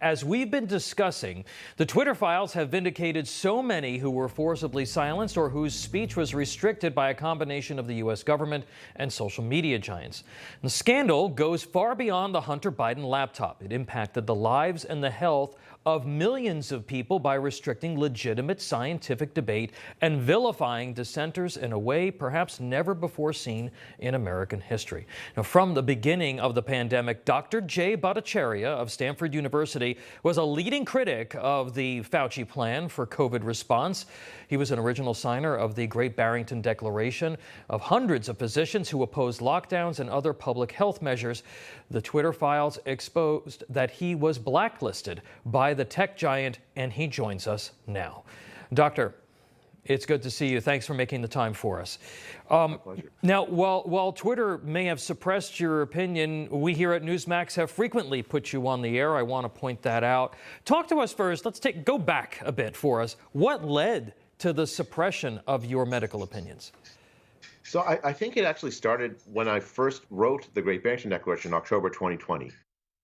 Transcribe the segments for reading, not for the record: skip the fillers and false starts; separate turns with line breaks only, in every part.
as we've been discussing, the Twitter files have vindicated so many who were forcibly silenced or whose speech was restricted by a combination of the U.S. government and social media giants. The scandal goes far beyond the Hunter Biden laptop. It impacted the lives and the health of millions of people by restricting legitimate scientific debate and vilifying dissenters in a way perhaps never before seen in American history. Now, from the beginning of the pandemic, Dr. Bhattacharya of Stanford University was a leading critic of the Fauci plan for COVID response. He was an original signer of the Great Barrington Declaration of hundreds of physicians who opposed lockdowns and other public health measures. The Twitter files exposed that he was blacklisted by the tech giant, and he joins us now. Doctor, it's good to see you. Thanks for making the time for us.
My pleasure.
Now, while Twitter may have suppressed your opinion, we here at Newsmax have frequently put you on the air. I want to point that out. Talk to us first. Let's go back a bit for us. What led to the suppression of your medical opinions?
So I think it actually started when I first wrote the Great Barrington Declaration in October 2020.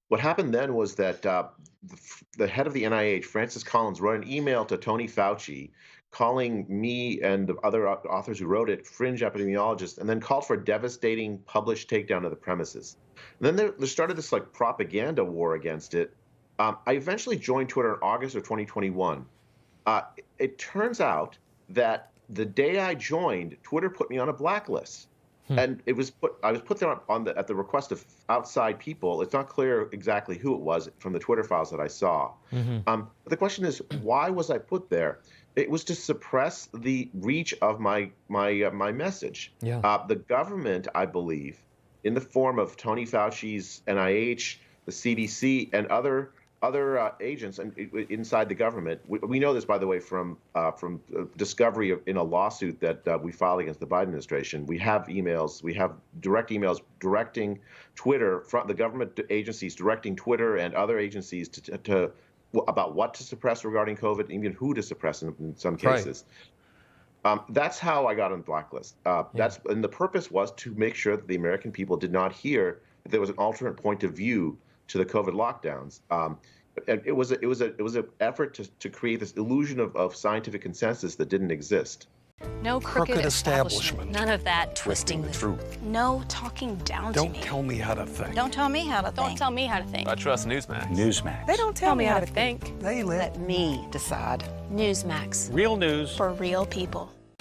What happened then was that the head of the NIH, Francis Collins, wrote an email to Tony Fauci calling me and the other authors who wrote it fringe epidemiologists, and then called for a devastating published takedown of the premises. And then there started this like propaganda war against it. I eventually joined Twitter in August of 2021. It turns out that the day I joined, Twitter put me on a blacklist. And I was put there at the request of outside people. It's not clear exactly who it was from the Twitter files that I saw. But the question is, why was I put there? It was to suppress the reach of my message.
Yeah.
The government, I believe, in the form of Tony Fauci's NIH, the CDC, and other agents inside the government. We know this, by the way, from discovery in a lawsuit that we filed against the Biden administration. We have emails, we have direct emails directing Twitter, from the government agencies directing Twitter and other agencies about what to suppress regarding COVID, and even who to suppress in some cases. Right. That's how I got on the blacklist. And the purpose was to make sure that the American people did not hear that there was an alternate point of view to the COVID lockdowns. And it was an effort to create this illusion of scientific consensus that didn't exist.
No crooked establishment.
None of that twisting
the truth.
No talking down to me.
Don't tell me how to think.
Don't tell me how to think.
Don't tell me how to think.
I trust Newsmax.
Newsmax.
They don't tell me how to think.
They
let me decide.
Newsmax.
Real news
for real people.